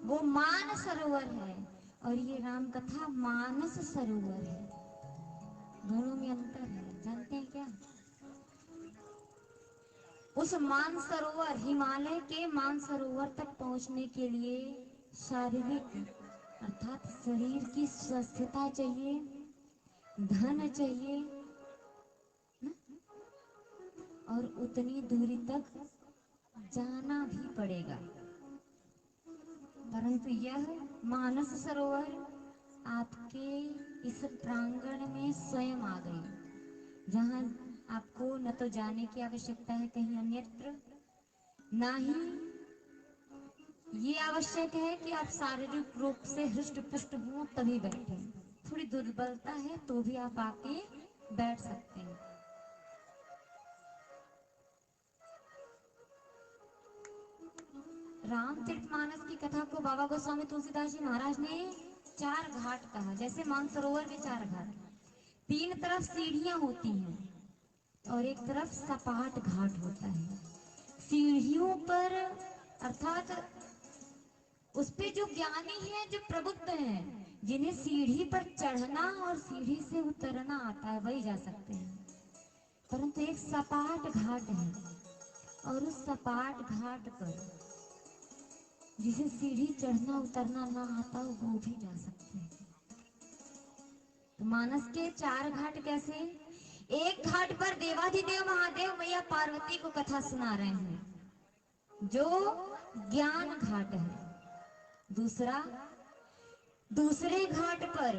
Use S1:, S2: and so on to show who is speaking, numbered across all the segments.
S1: वो मान सरोवर है और ये राम कथा मानस सरोवर है। दोनों में अंतर है, जानते हैं क्या? उस मानसरोवर, हिमालय के मानसरोवर तक पहुंचने के लिए शारीरिक अर्थात शरीर की स्वस्थता चाहिए, धन चाहिए न? और उतनी दूरी तक जाना भी पड़ेगा। परंतु यह मानस सरोवर आपके इस प्रांगण में स्वयं आ गई, जहां आपको न तो जाने की आवश्यकता है कहीं अन्यत्र, ना ही ये आवश्यक है कि आप शारीरिक रूप से हृष्ट पुष्ट हो तभी बैठे। थोड़ी दुर्बलता है तो भी आप आके बैठ सकते हैं। रामचरितमानस की कथा को बाबा गोस्वामी तुलसीदास जी महाराज ने 4 घाट कहा। जैसे मानसरोवर के 4 घाट, 3 तरफ सीढ़ियां होती हैं और एक तरफ सपाट घाट होता है। सीढ़ियों पर अर्थात उस पे जो ज्ञानी है, जो प्रबुद्ध हैं, जिन्हें सीढ़ी पर चढ़ना और सीढ़ी से उतरना आता है, वही जा सकते हैं। परंतु एक सपाट घाट है और उस सपाट घाट पर जिसे सीढ़ी चढ़ना उतरना ना आता हो वो भी जा सकते हैं। तो मानस के 4 घाट कैसे? एक घाट पर देवाधिदेव महादेव मैया पार्वती को कथा सुना रहे हैं, जो ज्ञान घाट है। दूसरे घाट पर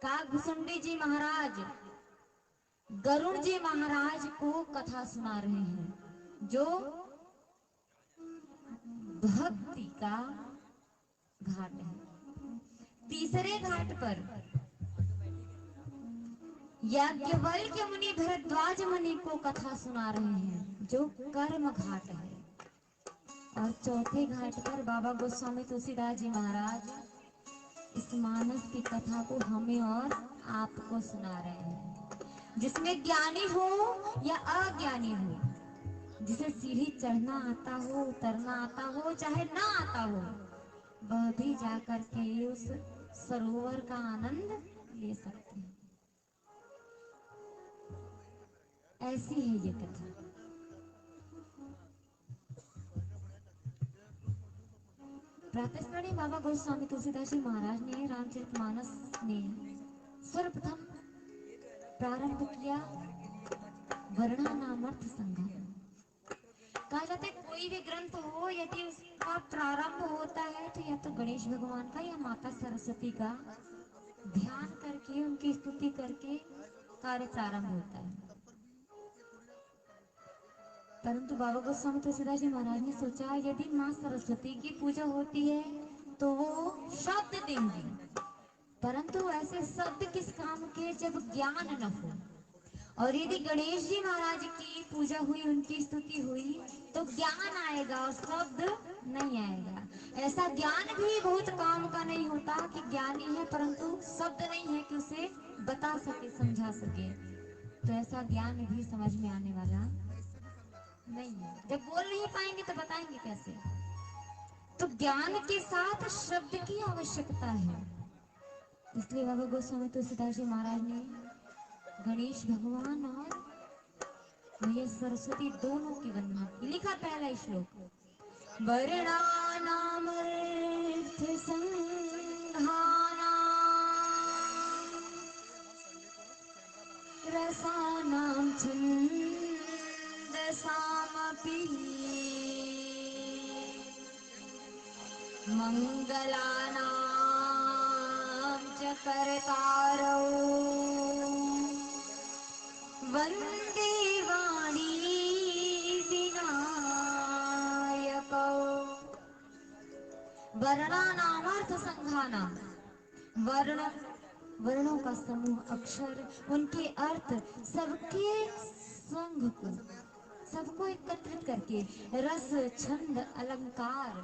S1: काकभूषुंडी जी महाराज गरुड़ जी महाराज को कथा सुना रहे हैं, जो भक्ति का घाट है। तीसरे घाट पर याज्ञवल्क्य मुनि भरद्वाज मुनि को कथा सुना रहे हैं, जो कर्म घाट है। और चौथे घाट पर बाबा गोस्वामी तुलसीदास जी महाराज इस मानस की कथा को हमें और आपको सुना रहे हैं, जिसमें ज्ञानी हो या अज्ञानी हो, जिसे सीढ़ी चढ़ना आता हो, उतरना आता हो, चाहे ना आता हो, वह भी जाकर के उस सरोवर का आनंद ले सकते हैं। ऐसी है ये कथा। प्रातःस्मरणीय बाबा गोस्वामी तुलसीदास जी महाराज ने रामचरितमानस में सर्वप्रथम प्रारंभ किया वर्णनामर्थ संग्रह। कहा जाता है कोई भी ग्रंथ हो, यदि उसका प्रारंभ होता है तो या तो गणेश भगवान का या माता सरस्वती का ध्यान करके, उनकी स्तुति करके कार्य प्रारंभ होता है। परंतु बाबा गोस्वामी तुलसीदास जी महाराज ने सोचा यदि माँ सरस्वती की पूजा होती है तो वो शब्द देंगी, परंतु ऐसे शब्द किस काम के जब ज्ञान न हो। और यदि गणेश जी महाराज की पूजा हुई, उनकी स्तुति हुई, तो ज्ञान आएगा और शब्द नहीं आएगा। ऐसा ज्ञान भी बहुत काम का नहीं होता कि ज्ञानी है परंतु शब्द नहीं है कि उसे बता सके, समझा सके। तो ऐसा ज्ञान भी समझ में आने वाला नहीं है। जब बोल नहीं पाएंगे तो बताएंगे कैसे? तो ज्ञान के साथ शब्द की आवश्यकता है। इसलिए बाबा गोस्वामी तुलसीदास जी महाराज ने गणेश भगवान और मैया सरस्वती दोनों की वंदना की। लिखा पहला श्लोक, वर्णानामर्थ संघानां रसानां छन्दसामपि मंगलानां च कर्तारौ वन्दे वाणी विनायकौ। वर्णानामर्थ संघानां, वर्ण वर्णों का समूह, अक्षर, उनके अर्थ, सबके संघ को, सबको एकत्रित करके, रस, छंद, अलंकार,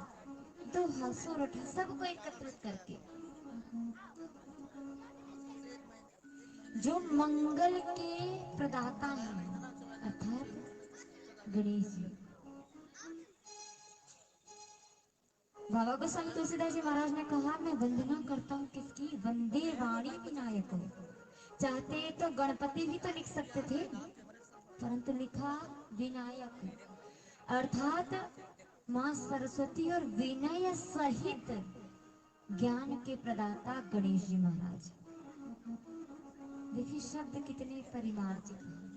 S1: दोहा, सोरठ, सबको एकत्रित करके जो मंगल के प्रदाता हैं अर्थात गणेश जी, बाबा गोस्वामी तुलसीदास जी महाराज ने कहा, मैं वंदना करता हूँ किसकी? वंदे वाणी विनायक। चाहते तो गणपति भी तो लिख सकते थे, परंतु लिखा विनायक, अर्थात माँ सरस्वती और विनय सहित ज्ञान के प्रदाता गणेश जी महाराज। देखिए शब्द कितने परिमार्जित हैं,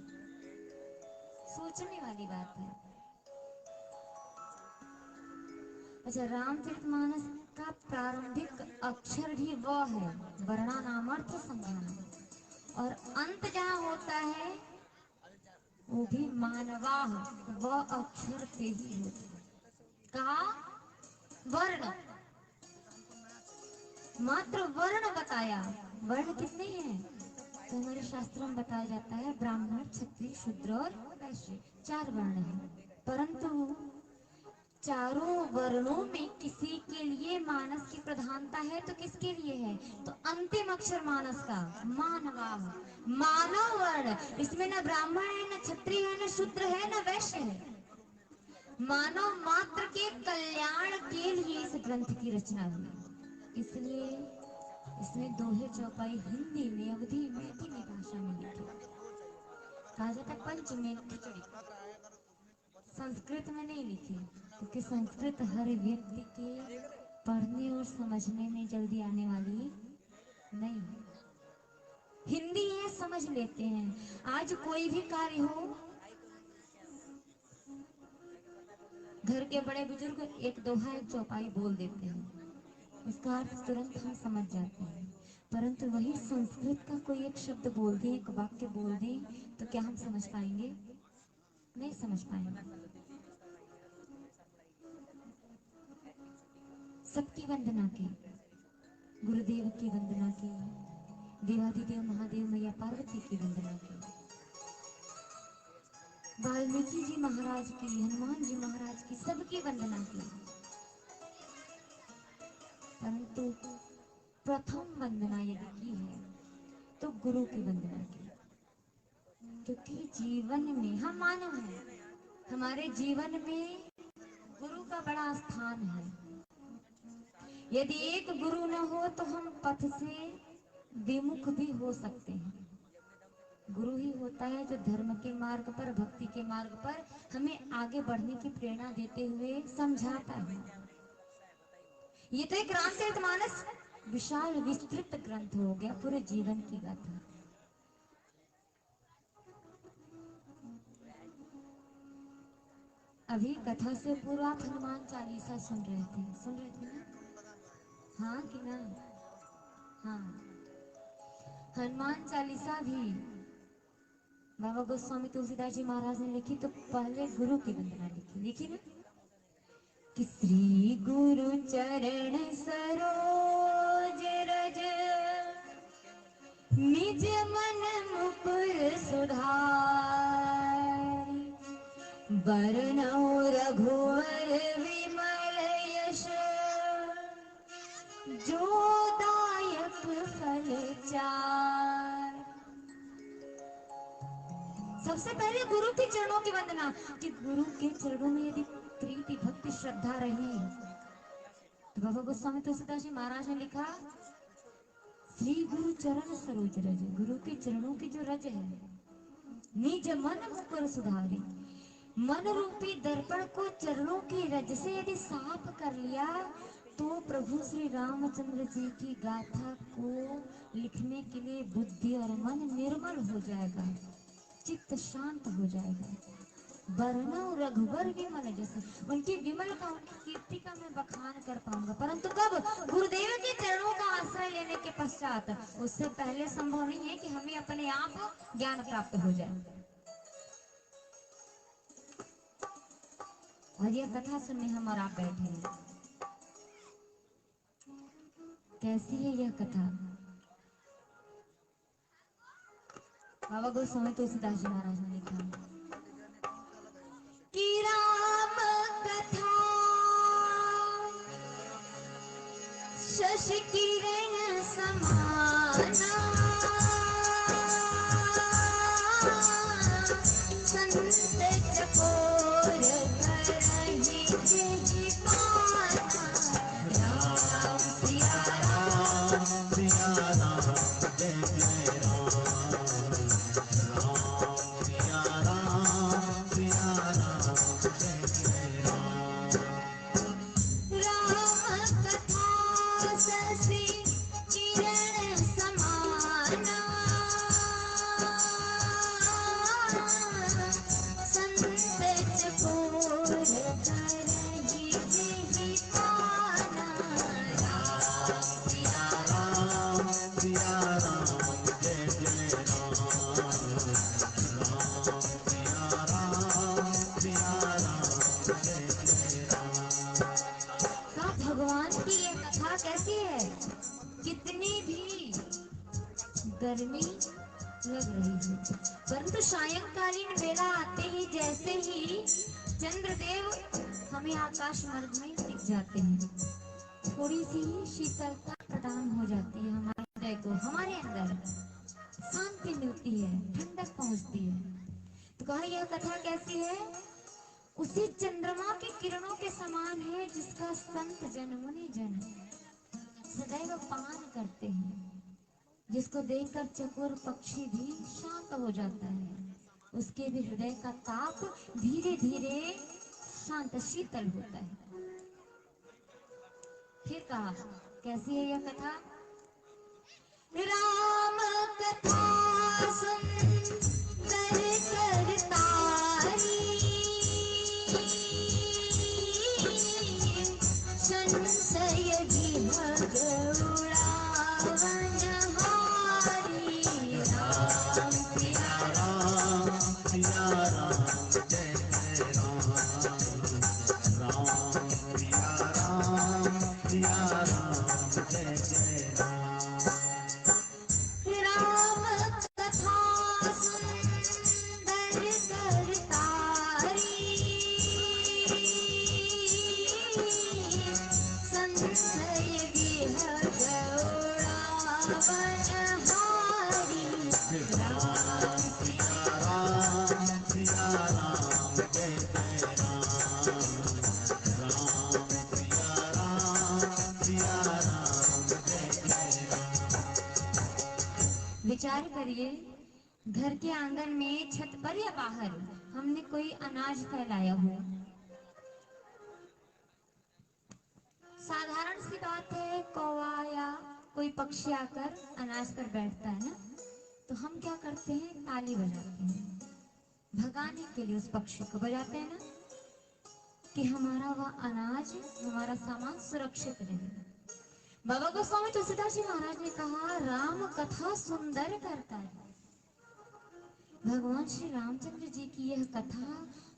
S1: सोचने वाली बात है। अच्छा, रामचरितमानस का प्रारंभिक अक्षर भी वह है, वर्णानामर्थ संज्ञानम, और अंत जहाँ होता है वो भी मानवाह, वह अक्षर पे ही होता है। कहा वर्ण, मात्र वर्ण बताया। वर्ण कितने हैं? तो हमारे शास्त्रों में बताया जाता है ब्राह्मण, क्षत्रिय, शूद्र और वैश्य, 4 वर्ण हैं। परंतु चारों वर्णों में किसी के लिए मानस की प्रधानता है, तो किसके लिए है? तो अंतिम अक्षर मानस का मानवा, मानव वर्ण। इसमें न ब्राह्मण है, न क्षत्रिय है, न शूद्र है, न वैश्य है। मानव मात्र के कल्याण के लिए इस ग्रंथ की रचना हुई। इसलिए इसमें दोहे चौपाई हिंदी में, अवधी में, मैथिली भाषा में लिखी। कहा जाता है पंच में खिचड़ी, संस्कृत में नहीं लिखी, क्योंकि संस्कृत हर व्यक्ति के पढ़ने और समझने में जल्दी आने वाली नहीं है। हिंदी है, समझ लेते हैं। आज कोई भी कार्य हो, घर के बड़े बुजुर्ग एक दोहा एक चौपाई बोल देते हैं, उसका अर्थ तुरंत हम समझ जाते हैं। परंतु वही संस्कृत का कोई एक शब्द बोल दे, एक वाक्य बोल दे, तो क्या हम समझ पाएंगे? नहीं समझ पाएंगे। सबकी वंदना की, गुरुदेव की वंदना की, देवाधिदेव महादेव मैया पार्वती की वंदना की, वाल्मीकि जी महाराज की, हनुमान जी महाराज की, सबकी वंदना की। परंतु प्रथम वंदना यदि की है तो गुरु की वंदना की, क्योंकि जीवन में हम मानव हैं, हमारे जीवन में गुरु का बड़ा स्थान है। यदि एक गुरु न हो तो हम पथ से विमुख भी हो सकते हैं। गुरु ही होता है जो धर्म के मार्ग पर, भक्ति के मार्ग पर हमें आगे बढ़ने की प्रेरणा देते हुए समझाता है। ये तो एक रामचरितमानस विशाल विस्तृत ग्रंथ हो गया, पूरे जीवन की गाथा। अभी कथा से पूर्व आप हनुमान चालीसा सुन रहे थे ना? हाँ कि ना? हाँ, हनुमान चालीसा भी बाबा गोस्वामी तुलसीदास जी महाराज ने लिखी, तो पहले गुरु की वंदना लिखी ना, कि श्री गुरु चरण सरोज रज, निज मन मुकुर सुधारि, बरनौ रघुवर विमल यश, जो दायक फल चार। सबसे पहले गुरु के चरणों की वंदना, कि गुरु के चरणों में यदि प्रीति, भक्ति, श्रद्धा रही, तो बाबा गोस्वामी तुलसीदास जी महाराज ने लिखा, श्री गुरु चरण सरोज रज, गुरु के चरणों की जो रज है, निज मन मुकुर सुधारी, मन रूपी दर्पण को चरणों की रज से यदि साफ कर लिया, तो प्रभु श्री रामचंद्र जी की गाथा को लिखने के लिए बुद्धि और मन निर्मल हो जाएगा, चित्त शांत हो जाएगा। वर्णव रघुवर विमल यश, उनकी विमल का, उनकी कीर्ति का मैं बखान कर पाऊंगा, परंतु कब? गुरुदेव के चरणों का आश्रय लेने के पश्चात। उससे पहले संभव नहीं है कि हमें अपने आप ज्ञान प्राप्त हो जाए। और यह कथा सुनने हम और आप बैठे हैं। कैसी है यह कथा? बाबा गोस्वामी तुलसीदास जी महाराज ने लिखा कि राम कथा शशि किरण समाना, संत चकोर करहि जिहि पाना, भगवान की ये कथा कैसी है, कितनी भी गर्मी लग रही है, परंतु सायंकालीन बेला आते ही जैसे ही चंद्रदेव हमें आकाश मार्ग में दिख जाते हैं, थोड़ी सी शीतलता प्रदान हो जाती है हमारे हृदय को, हमारे अंदर शांति मिलती है, ठंडक पहुंचती है। तो कहा यह कथा कैसी है, उसी चंद्रमा की किरणों के समान है जिसका संत जन मुनि जन सदैव पान करते हैं, जिसको देखकर चकोर पक्षी भी शांत हो जाता है, उसके भी हृदय का ताप धीरे धीरे शांत शीतल होता है। फिर कहा कैसी है यह कथा, राम कथा सुंदर करतारी, संशय विहग उड़ावन हारी, राम सिया राम सिया राम जय जय राम, राम सिया राम सिया राम जय जय राम। राम कथा सुंदर करतारी, संशय विहग उड़ावन हारी, राम सिया राम सिया राम जय जय राम, राम सिया राम सिया राम जय जय राम। विचार करिए, घर के आंगन में, छत पर या बाहर हमने कोई अनाज फैलाया हो, साधारण सी बात है, कौवा या कोई पक्षी आकर अनाज पर बैठता है ना, तो हम क्या करते हैं, ताली बजाते हैं, भगाने के लिए उस पक्षी को बजाते हैं ना, कि हमारा वह अनाज, हमारा सामान सुरक्षित रहे। बाबा गोस्वामी तुलसीदास जी महाराज ने कहा राम कथा सुंदर करता है, भगवान श्री रामचंद्र जी की यह कथा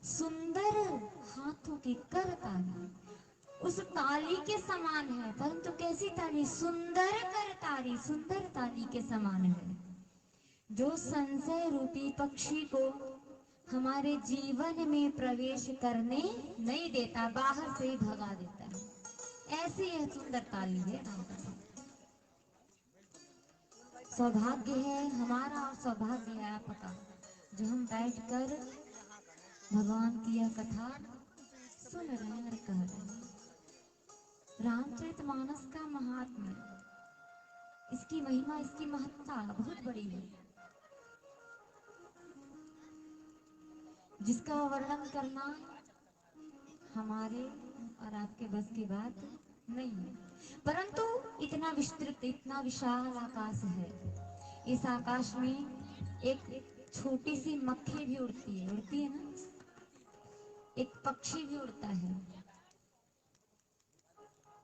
S1: सुंदर हाथों की करताली, उस ताली के समान है, परंतु कैसी ताली, सुंदर करताली, सुंदर ताली के समान है, जो संशय रूपी पक्षी को हमारे जीवन में प्रवेश करने नहीं देता, बाहर से ही भगा देता है। ऐसी यह सुंदर ताली है राम कथा। सौभाग्य है हमारा और सौभाग्य है आपका, जो हम बैठकर भगवान की यह कथा सुन रहे हैं और कह रहे हैं। रामचरितमानस का महात्म्य, इसकी महिमा, इसकी महत्ता बहुत बड़ी है, जिसका वर्णन करना हमारे और आपके बस की बात नहीं है, परंतु इतना विस्तृत, इतना विशाल आकाश है, इस आकाश में एक छोटी सी मक्खी भी उड़ती है ना, एक पक्षी भी उड़ता है,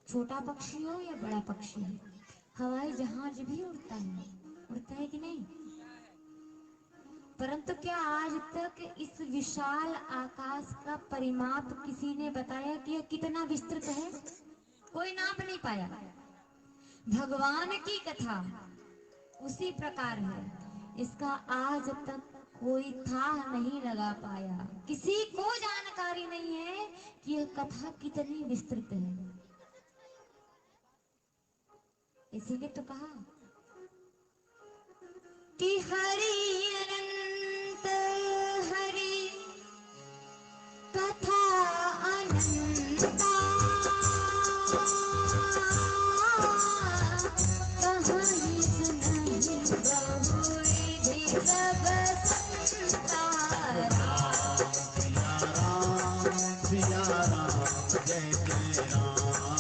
S1: छोटा पक्षी हो या बड़ा पक्षी हो, हवाई जहाज भी उड़ता है कि नहीं, परंतु क्या आज तक इस विशाल आकाश का परिमाप किसी ने बताया कि यह कितना विस्तृत है? कोई नाप नहीं पाया। भगवान की कथा उसी प्रकार है, इसका आज तक कोई था नहीं लगा पाया, किसी को जानकारी नहीं है कि यह कथा कितनी विस्तृत है। इसीलिए तो कहा कि हरि अनंत हरि कथा अनंता, कहीं सुनहि बहुविधि सब संता। राम सिया राम सिया राम जय जय राम,